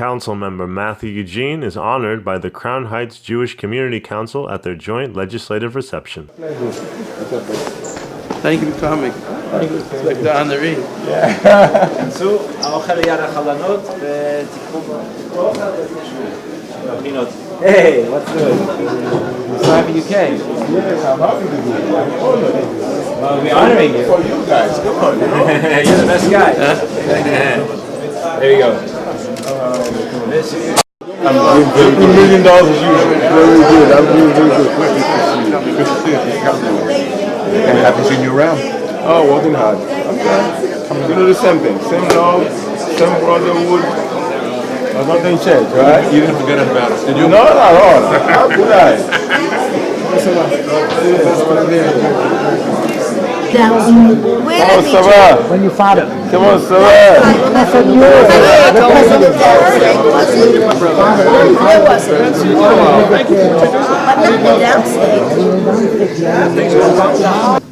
Councilmember Mathieu Eugene is honored by the Crown Heights Jewish Community Council at their joint legislative reception. Thank you for coming. It's like the honoree. Hey, what's good? Happy you came. Yes, I'm happy to be here. Well, we're honoring you. For you guys, come on. You're the best guy. There you go. I'm $1 million as usual. Very good. I'm really good. Good to see you. And happy seeing you around. Oh, working hard. I'm glad. You know the same thing. Same love, same brotherhood. I've not done change, right? You didn't forget about us, did you? No, not at all. How could I? Comment ça va? Comment ça va?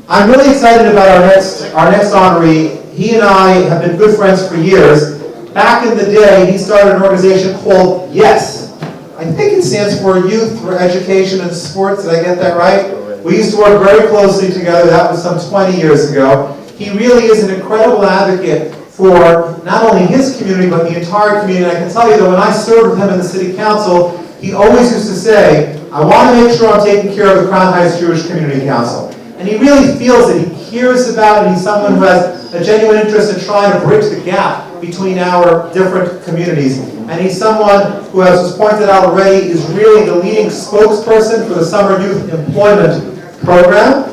I'm really excited about our next honoree. He and I have been good friends for years. Back in the day, he started an organization called YES. I think it stands for Youth for Education and Sports. Did I get that right? We used to work very closely together. That was some 20 years ago. He really is an incredible advocate for not only his community, but the entire community. And I can tell you that when I served with him in the city council, he always used to say, I want to make sure I'm taking care of the Crown Heights Jewish Community Council. And he really feels it. He cares about it. He's someone who has a genuine interest in trying to bridge the gap between our different communities. And he's someone who, as was pointed out already, is really the leading spokesperson for the Summer Youth Employment Program.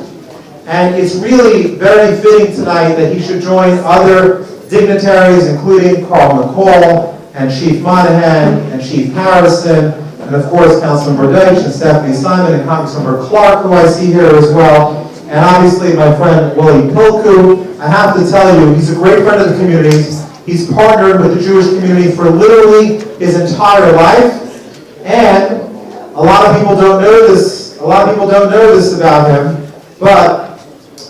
And it's really very fitting tonight that he should join other dignitaries, including Carl McCall, and Chief Monahan, and Chief Harrison, and of course Councilman Burdage, and Stephanie Simon, and Congressmember Clark, who I see here as well. And obviously my friend Willie Pilku. I have to tell you, he's a great friend of the community. He's partnered with the Jewish community for literally his entire life. And a lot of people don't know this. A lot of people don't know this about him, but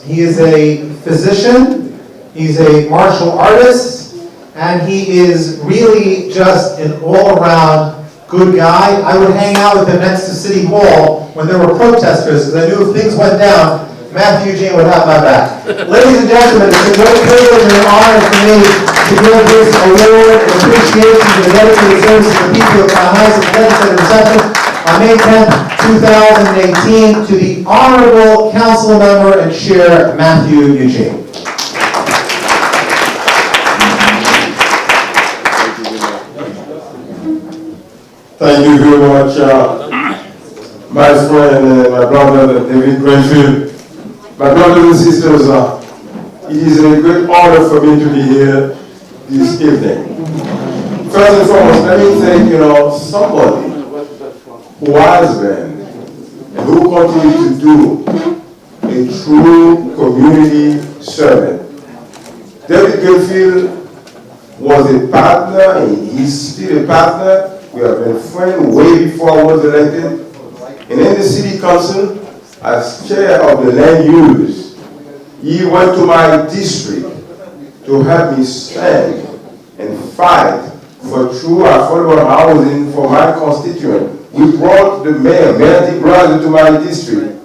he is a physician. He's a martial artist, and he is really just an all-around good guy. I would hang out with him next to City Hall when there were protesters, because I knew if things went down, Mathieu Eugene would have my back. Ladies and gentlemen, it's a great privilege and an honor for me to give this award and appreciation to the dedicated service of the people of Crown Heights at the legislative reception on May 10th, 2018, to the Honorable Council Member and Chair Mathieu Eugene. Thank you very much, my friend and my brother David Greenfield. My brothers and sisters, it is a great honor for me to be here this evening. First and foremost, let me thank somebody who has been and who continues to do a true community servant. David Greenfield was a partner, and he's still a partner. We have been friends way before I was elected. And in the city council, as chair of the land use, he went to my district to help me stand and fight for true affordable housing for my constituent. We brought the mayor, Mayor Ditmas, to my district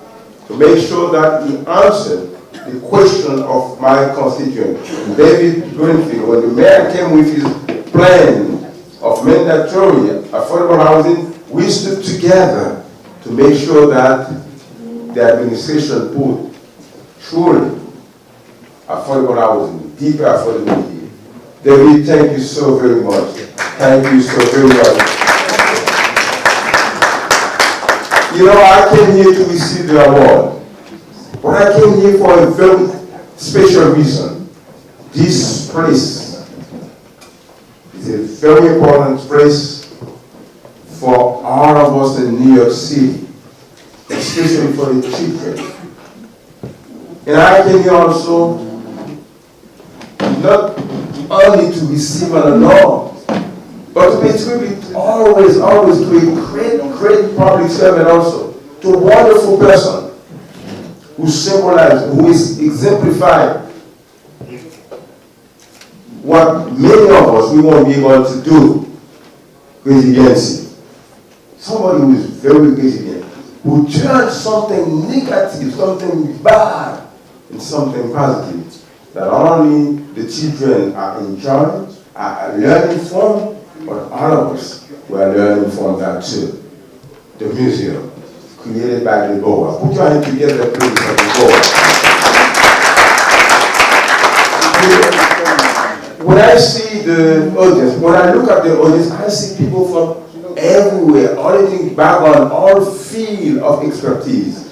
to make sure that he answered the question of my constituent, David Greenfield. When the mayor came with his plan of mandatory affordable housing, we stood together to make sure that the administration put truly affordable housing, deeper affordability. David, thank you so very much. Thank you so very much. I came here to receive the award, but I came here for a very special reason. This place is a very important place for all of us in New York City, especially for the children. And I came here also not only to receive an award, but to be always to a great public servant also, to a wonderful person who symbolizes, who is exemplified what many of us we won't be able to do resiliency. Somebody who is very resilient, who turns something negative, something bad, into something positive. That only the children are enjoying, are learning from, but all of us were learning from that too. The museum, created by the Boa. Put your hand together, please, for the Boa. When I see the audience, when I look at the audience, I see people from everywhere, all things background, all field of expertise.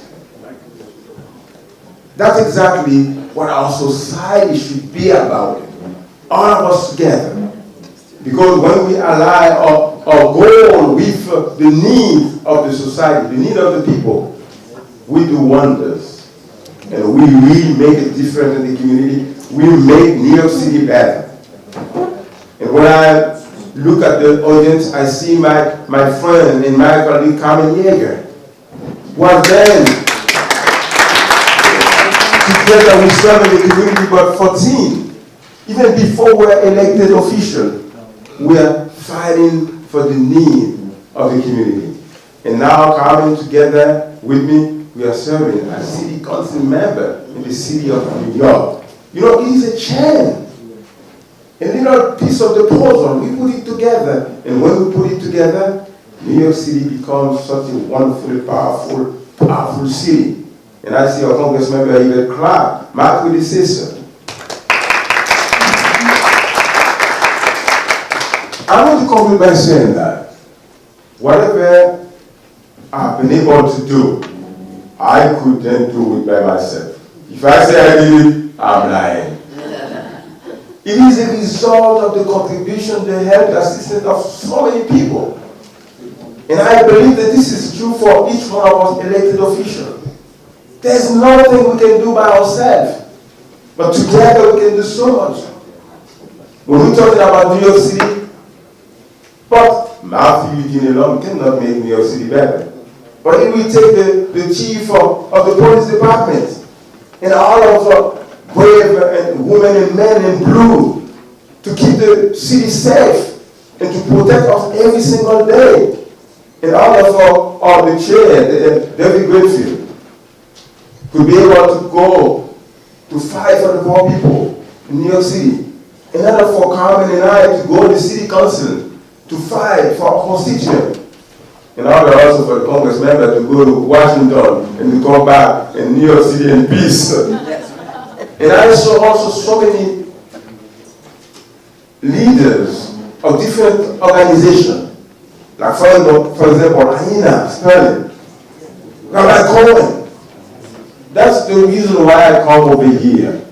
That's exactly what our society should be about. All of us together. Because when we align our goal with the needs of the society, the need of the people, we do wonders. And we really make a difference in the community. We make New York City better. And when I look at the audience, I see my friend and my colleague Carmen Yeager, was then together we serve in the community about 14. Even before we were elected official, we are fighting for the need of the community. And now coming together with me, we are serving as city council member in the city of New York. You know, it is a chain. A little piece of the puzzle, we put it together. And when we put it together, New York City becomes such a wonderful, powerful city. And I see our Congress member, Yvette Clark, my predecessor. I want to conclude by saying that whatever I've been able to do, I couldn't do it by myself. If I say I did it, I'm lying. It is a result of the contribution, the help, the assistance of so many people. And I believe that this is true for each one of us elected officials. There's nothing we can do by ourselves, but together we can do so much. When we're talking about New York City, but Mathieu Eugene alone cannot make New York City better. But if we take the chief of the police department and all of the brave and women and men in blue to keep the city safe and to protect us every single day. And all of the chair, David Greenfield, to be able to go to fight for the poor people in New York City. In order for Carmen and I to go to the city council to fight for our constituents. And also for the Congress member to go to Washington and to come back in New York City in peace. And I saw also so many leaders of different organizations, like for example, Aina Sterling, Rabbi Cohen. That's the reason why I come over here.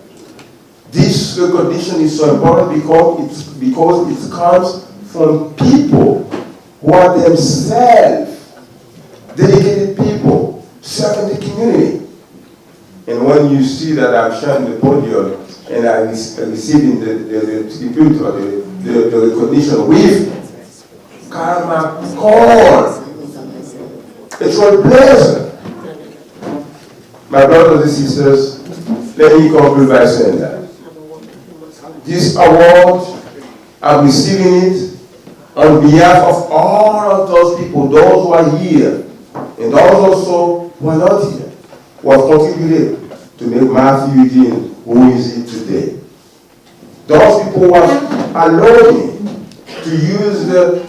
This recognition is so important because it comes from people who are themselves dedicated people serving the community. And when you see that I'm sharing the podium and I'm receiving the tribute or the recognition with Karma Call, it's a pleasure. My brothers and sisters, let me conclude by saying that this award, I'm receiving it on behalf of all of those people, those who are here, and those also who are not here, who have contributed to make Mathieu Eugene who is he today. Those people who have allowed me to use the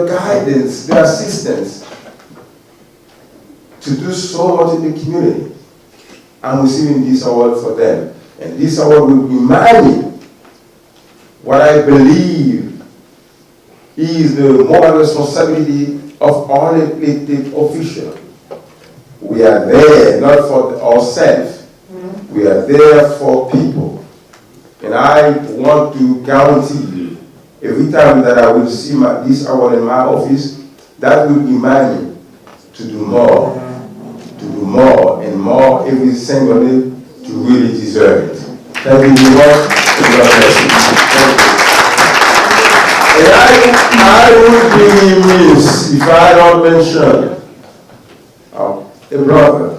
guidance, the assistance, to do so much in the community. I'm receiving this award for them. And this award will remind me what I believe is the moral responsibility of all elected officials. We are there not for ourselves. We are there for people. And I want to guarantee you, every time that I will see this award in my office, that will remind me to do more and more every single day to really deserve it. Thank you very much. And God bless you. Thank you. And I would be remiss if I don't mention a brother,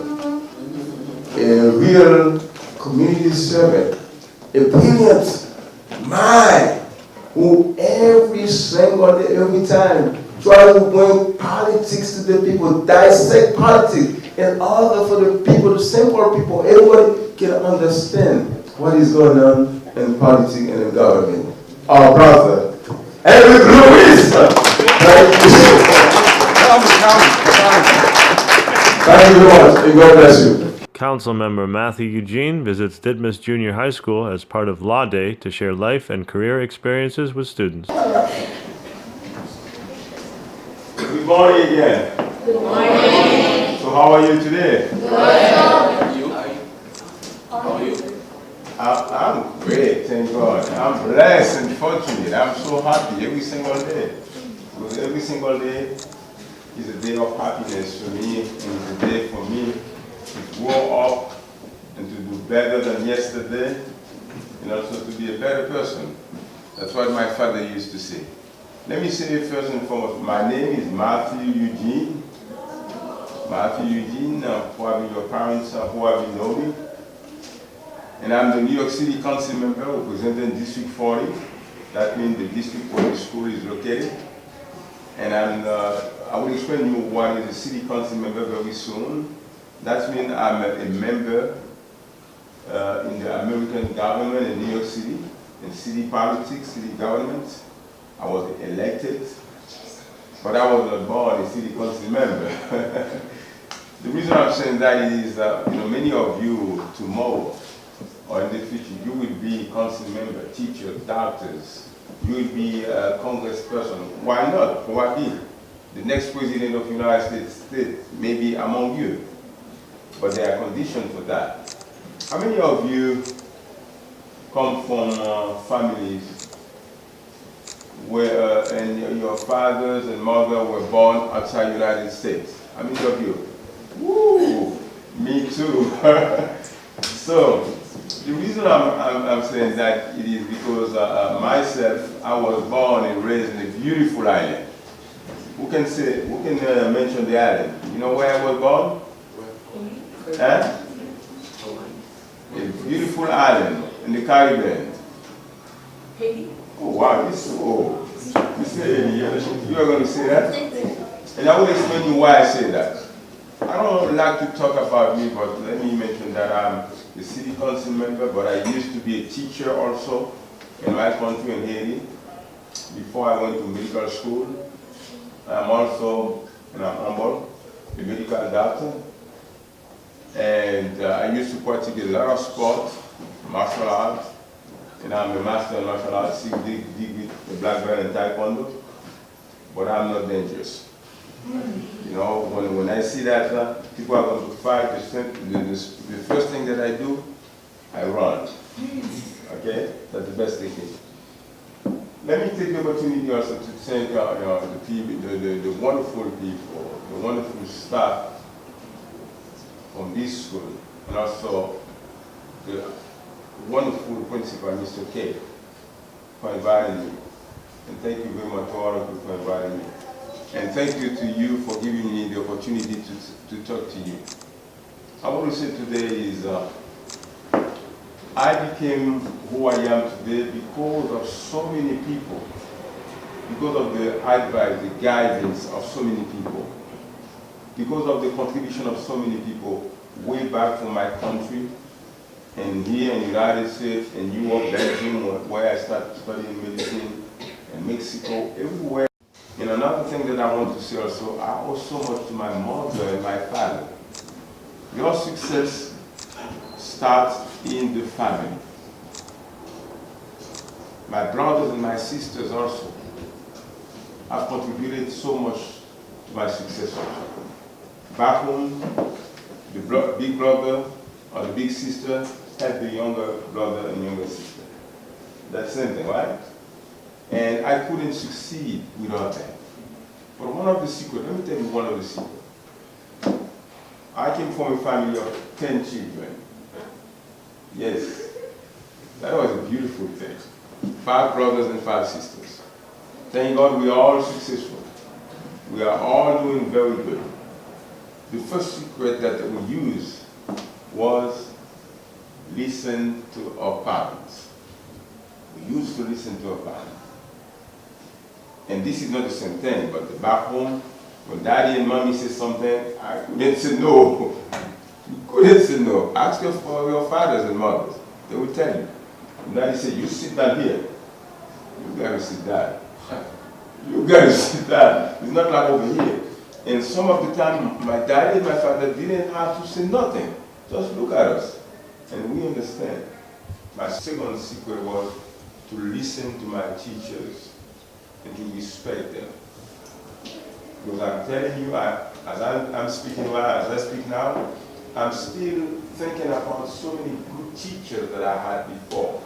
a real community servant, a brilliant mind, who every single day, every time, try to bring politics to the people, dissect politics, in order for the people, the simple people, everybody can understand what is going on in politics and in government. Our brother, Eric Lewis. Thank you very much, and God bless you. Councilmember Mathieu Eugene visits Ditmas Junior High School as part of Law Day to share life and career experiences with students. Good morning again. Good morning. So how are you today? Good. How are you? I'm great, thank God. I'm blessed and fortunate. I'm so happy every single day. Because every single day is a day of happiness for me, and it's a day for me to grow up and to do better than yesterday, and also to be a better person. That's what my father used to say. Let me say first and foremost, my name is Mathieu Eugene. Mathieu Eugene, probably your parents probably know me. And I'm the New York City Council member representing District 40. That means the district where the school is located. And I will explain to you what is a City Council member very soon. That means I'm a member in the American government in New York City, in city politics, city government. I was elected, but I was not born a city council member. The reason I'm saying that is that many of you tomorrow or in the future, you will be council member, teachers, doctors. You will be a congressperson. Why not? Probably the next president of the United States may be among you. But there are conditions for that. How many of you come from families where and your fathers and mother were born outside the United States? How many of you? Woo! Me too. So, the reason I'm saying that it is because myself, I was born and raised in a beautiful island. Who can mention the island? You know where I was born? Huh? A beautiful island in the Caribbean. Haiti. Oh wow, this is old. You say you are going to say that? And I will explain to you why I say that. I don't like to talk about me, but let me mention that I'm a city council member, but I used to be a teacher also in my country in Haiti before I went to medical school. I'm also, and I'm humble, a medical doctor. And I used to practice a lot of sport, martial arts, and I'm a master in martial arts, 6 degree, a black belt in Taekwondo, but I'm not dangerous. When I see that people are going to fight, the first thing that I do, I run. Okay? That's the best technique. Let me take the opportunity also to thank the wonderful people, the wonderful staff from this school, and also the wonderful principal, Mr. K, for inviting me. And thank you very much to all of you for inviting me. And thank you to you for giving me the opportunity to talk to you. I want to say today is I became who I am today because of so many people, because of the advice, the guidance of so many people, because of the contribution of so many people way back from my country, and here in the United States, in Europe, Belgium, where I started studying medicine, in Mexico, everywhere. And another thing that I want to say also, I owe so much to my mother and my father. Your success starts in the family. My brothers and my sisters also have contributed so much to my success also. Back home, the big brother or the big sister had the younger brother and younger sister. That's the same thing, right? And I couldn't succeed without them. But one of the secrets, let me tell you one of the secrets. I came from a family of 10 children. Yes, that was a beautiful thing. 5 brothers and 5 sisters. Thank God we are all successful. We are all doing very good. The first secret that we used was listen to our parents. We used to listen to our parents. And this is not the same thing, but back home, when daddy and mommy say something, I couldn't say no. You couldn't say no. Ask for your fathers and mothers. They will tell you. And daddy said, you sit down here. You gotta sit down. You gotta sit down. It's not like over here. And some of the time, my daddy and my father didn't have to say nothing. Just look at us. And we understand. My second secret was to listen to my teachers and to respect them. Because I'm telling you, as I'm speaking now, as I speak now, I'm still thinking about so many good teachers that I had before.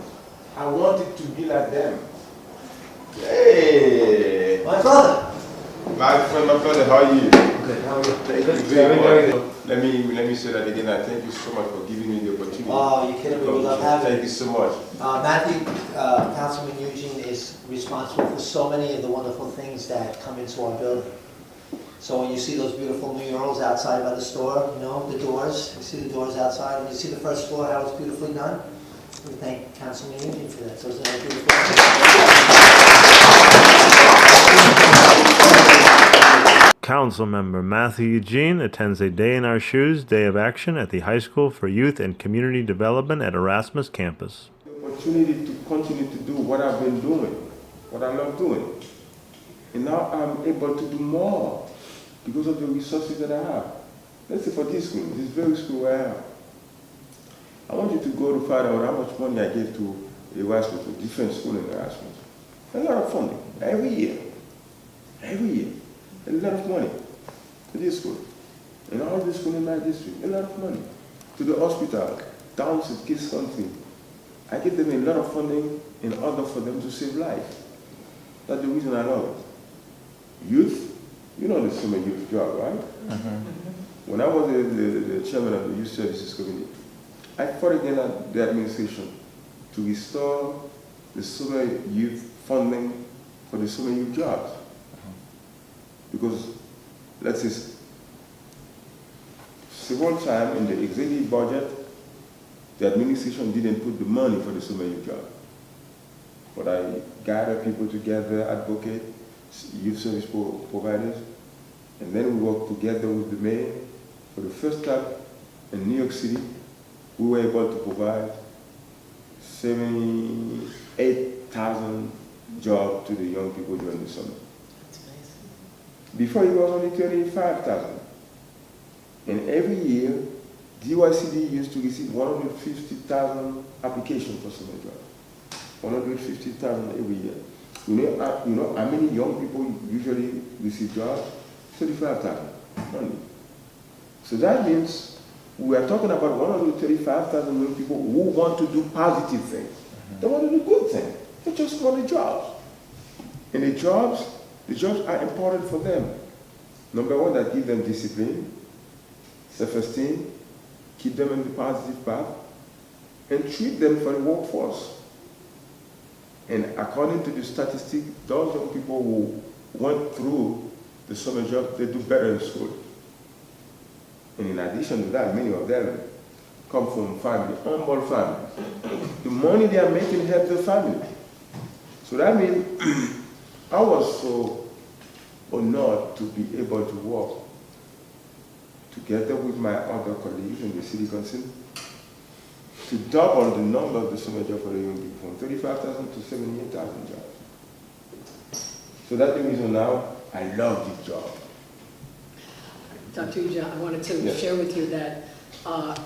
I wanted to be like them. Hey! My brother. My friend, my brother, how are you? Good, how are you? Thank you Very, very very much. Let me say that again. I thank you so much for giving me the opportunity. Oh, you kidding me? We love having Thank you. you so much. Matthew, Councilman Eugene is responsible for so many of the wonderful things that come into our building. So when you see those beautiful murals outside by the store, you know, the doors, you see the doors outside, and you see the first floor, how it's beautifully done, we thank Councilman Eugene for that. So it's a beautiful. Councilmember Mathieu Eugene attends a Day in Our Shoes Day of Action at the High School for Youth and Community Development at Erasmus campus. The opportunity to continue to do what I've been doing, what I love doing. And now I'm able to do more because of the resources that I have. Let's say for this school, this very school where I am. I want you to go to find out how much money I give to Erasmus, to different schools in Erasmus. A lot of funding, every year. Every year. A lot of money to this school. And all the schools in my district, a lot of money. To the hospital, down to kids country. I give them a lot of funding in order for them to save life. That's the reason I love it. Youth, you know the summer youth job, right? Mm-hmm. When I was the chairman of the Youth Services Committee, I fought against the administration to restore the summer youth funding for the summer youth jobs. Because, let's say, several times in the executive budget, the administration didn't put the money for the summer youth job. But I gathered people together, advocate, youth service providers, and then we worked together with the mayor. For the first time in New York City, we were able to provide 78,000 jobs to the young people during the summer. Before it was only 35,000. And every year, DYCD used to receive 150,000 applications for summer jobs. 150,000 every year. You know how many young people usually receive jobs? 35,000 only. So that means we are talking about 135,000 young people who want to do positive things. They want to do good things. They just want the jobs. And the jobs are important for them. Number one, that give them discipline, self-esteem, keep them in the positive path, and treat them for the workforce. And according to the statistics, those young people who went through the summer job, they do better in school. And in addition to that, many of them come from humble families. The money they are making helps their family. So that means I was so honored to be able to work together with my other colleagues in the city council to double the number of the summer job for the young people from 35,000 to 78,000 jobs. So that's the reason now I love this job. Dr. Eugene, I wanted to Yes. share with you that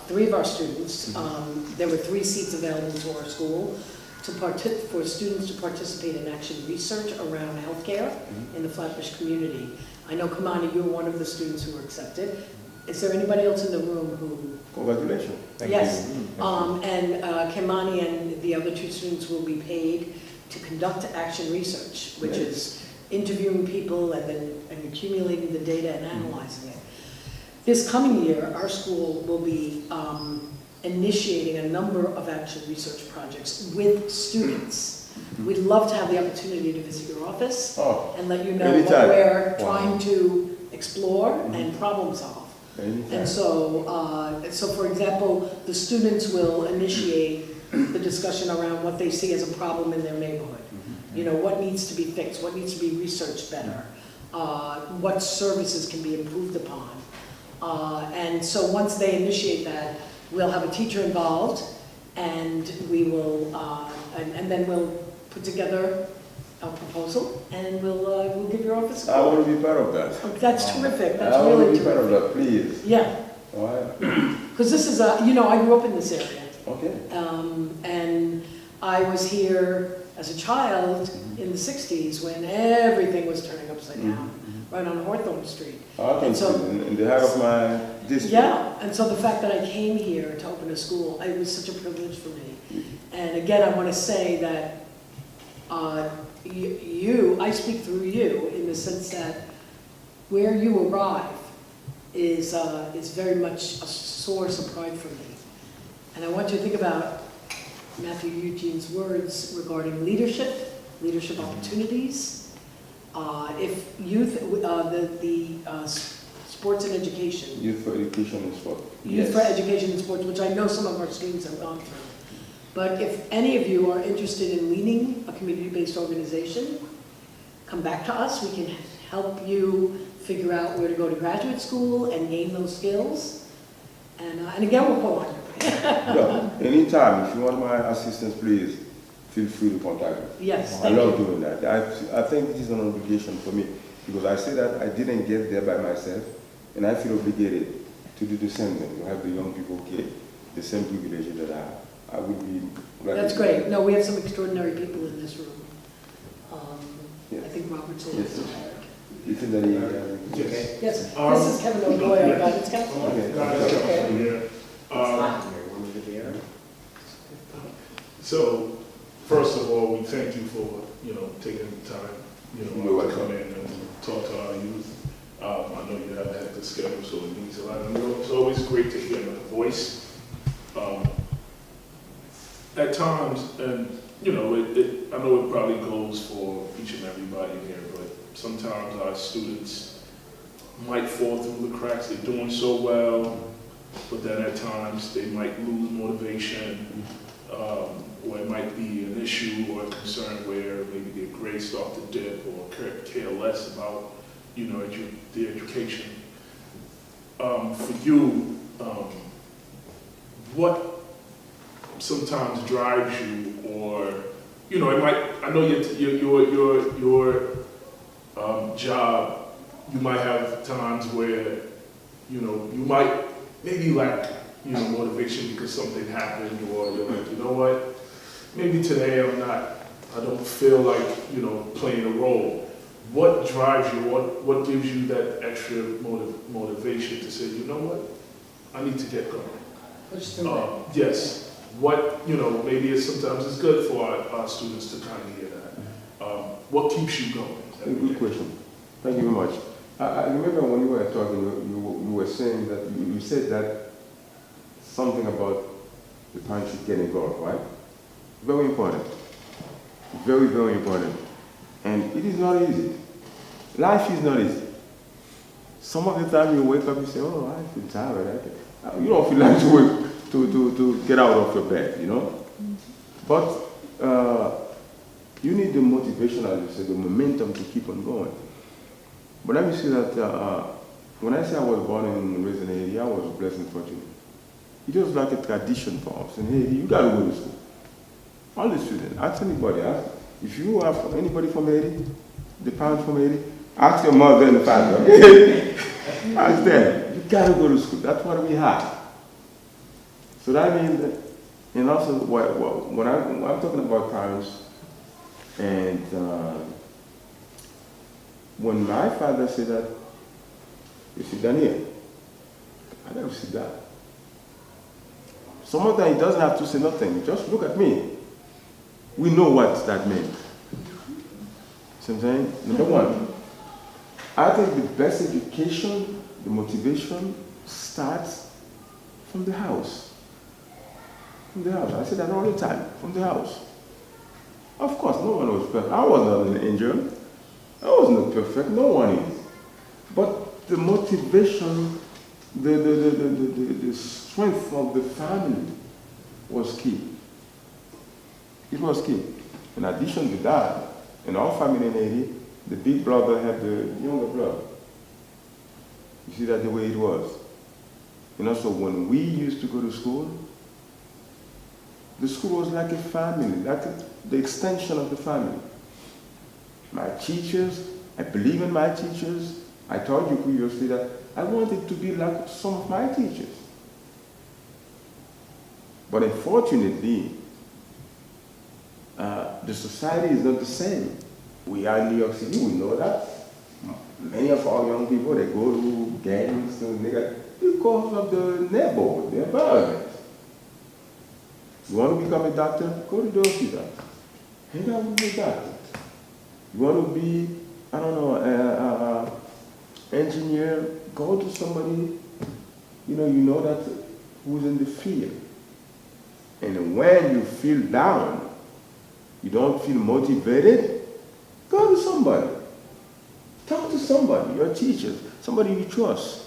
3 of our students, there were 3 seats available to our school for students to participate in action research around healthcare in the Flatbush community. I know, Kamani, you were one of the students who were accepted. Is there anybody else in the room who? Congratulations. Yes. And Kamani and the other 2 students will be paid to conduct action research, which is interviewing people and then accumulating the data and analyzing it. This coming year, our school will be initiating a number of action research projects with students. We'd love to have the opportunity to visit your office and let you know anytime. what we're trying to explore and problem solve. Anytime. And so, for example, the students will initiate the discussion around what they see as a problem in their neighborhood. You know, what needs to be fixed, what needs to be researched better, what services can be improved upon. And so once they initiate that, we'll have a teacher involved, and we will, and then we'll put together a proposal, and we'll give your office a I call. want to be part of that. That's terrific, that's I want really to be part of terrific. that, please. Yeah, All right. because this is a, you know, I grew up in this area. Okay. And I was here as a child in the 60s when everything was turning upside down, right on Hawthorne Street. I can And see so- in the heart of my district. Yeah, and so the fact that I came here to open a school, it was such a privilege for me. And again, I want to say that I speak through you in the sense that where you arrive is very much a source of pride for me. And I want you to think about Mathieu Eugene's words regarding leadership opportunities. If youth, sports and education. Youth for education and sport. Youth for Education and Sports, which I know some of our students have gone through. But if any of you are interested in leading a community-based organization, come back to us. We can help you figure out where to go to graduate school and gain those skills. And again, we'll call on you. Yeah, anytime, if you want my assistance, please feel free to contact me. Yes, I thank love you. doing that. I think it is an obligation for me because I say that I didn't get there by myself, and I feel obligated to do the same thing, to have the young people get the same privileges that I have. I would be glad. That's to- great. No, we have some extraordinary people in this room. Yes. I think Robert's a Yes. You think that Yes. Yes, this is Kevin O'Doyle, our guidance counselor. Okay. So, first of all, we thank you for, taking the time, You're to welcome. come in and talk to our youth. I know you have a hectic schedule, so it means a lot. And it's always great to hear another voice. At times, and, I know it probably goes for each and everybody here, but sometimes our students might fall through the cracks. They're doing so well, but then at times they might lose motivation, or it might be an issue or a concern where maybe their grades start to dip or care less about, their education. For you, what sometimes drives you, or it might. I know your job. You might have times where you might maybe lack motivation because something happened, or you're like, you know what, maybe today I don't feel like playing a role. What drives you? What gives you that extra motivation to say, you know what, I need to get going? Push through it. Yes. What, maybe sometimes it's good for our students to kind of hear that. What keeps you going? Good question. Thank you very much. I remember when you were talking, you were saying that, you said that something about the parents should get involved, right? Very important. Very, very important. And it is not easy. Life is not easy. Some of the time you wake up, you say, oh, I feel tired. You don't feel like to get out of your bed, But you need the motivation, as you said, the momentum to keep on going. But let me say that when I say I was born and raised in Haiti, I was blessed and fortunate. It was like a tradition for us in Haiti. You got to go to school. All the students, ask anybody. If you have anybody from Haiti, the parents from Haiti, ask your mother and the father. Okay? Ask them. You got to go to school. That's what we have. So that means that, and also when I'm talking about parents, and when my father said that, you sit down here, I never sit down. Some of the time he doesn't have to say nothing, just look at me. We know what that means. See what I'm saying? Number one, I think the best education, the motivation starts from the house. From the house. I say that all the time, from the house. Of course, no one was perfect. I was not an angel. I was not perfect. No one is. But the motivation, the strength of the family was key. It was key. In addition to that, In our family in Haiti, the big brother had the younger brother. You see that the way it was. So when we used to go to school, the school was like a family, like the extension of the family. My teachers, I believe in my teachers. I told you previously that I wanted to be like some of my teachers. But unfortunately, the society is not the same. We are in New York City, we know that. Many of our young people, they go to gangs, because of the neighborhood, the environment. You want to become a doctor? Go to the hospital. Hang out with a doctor. You want to be, I don't know, engineer? Go to somebody, you know that who's in the field. And when you feel down, you don't feel motivated, go to somebody. Talk to somebody, your teachers, somebody you trust.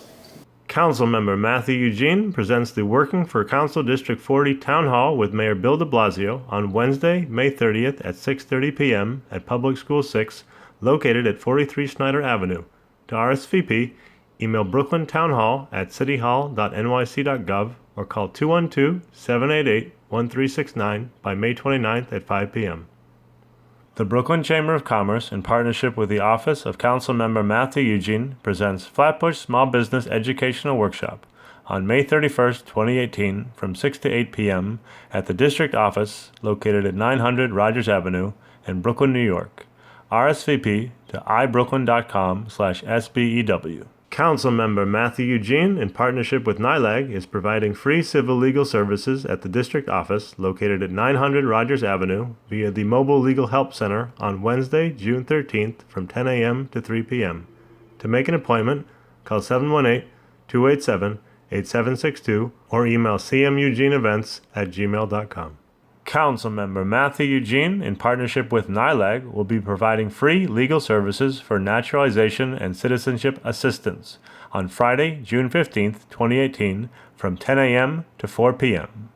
Councilmember Mathieu Eugene presents the Working for Council District 40 Town Hall with Mayor Bill de Blasio on Wednesday, May 30th at 6:30 p.m. at Public School 6, located at 43 Schneider Avenue. To RSVP, email brooklyntownhall@cityhall.nyc.gov or call 212-788-1369 by May 29th at 5 p.m. The Brooklyn Chamber of Commerce, in partnership with the Office of Councilmember Mathieu Eugene, presents Flatbush Small Business Educational Workshop on May 31st, 2018, from 6 to 8 p.m. at the District Office located at 900 Rogers Avenue in Brooklyn, New York. RSVP to ibrooklyn.com/SBEW. Councilmember Mathieu Eugene, in partnership with NILAG, is providing free civil legal services at the District Office located at 900 Rogers Avenue via the Mobile Legal Help Center on Wednesday, June 13th from 10 a.m. to 3 p.m. To make an appointment, call 718-287-8762 or email cmeugeneevents@gmail.com. Councilmember Mathieu Eugene, in partnership with NILAG, will be providing free legal services for naturalization and citizenship assistance on Friday, June 15th, 2018, from 10 a.m. to 4 p.m.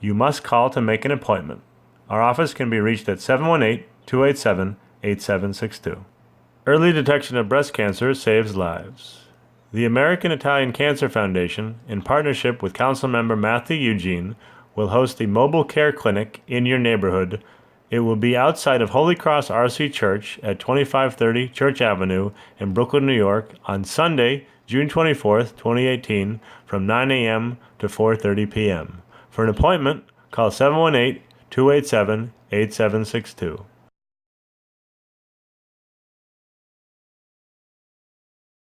You must call to make an appointment. Our office can be reached at 718-287-8762. Early detection of breast cancer saves lives. The American Italian Cancer Foundation, in partnership with Councilmember Mathieu Eugene, will host a mobile care clinic in your neighborhood. It will be outside of Holy Cross RC Church at 2530 Church Avenue in Brooklyn, New York on Sunday, June 24th, 2018 from 9 a.m. to 4:30 p.m. For an appointment, call 718-287-8762.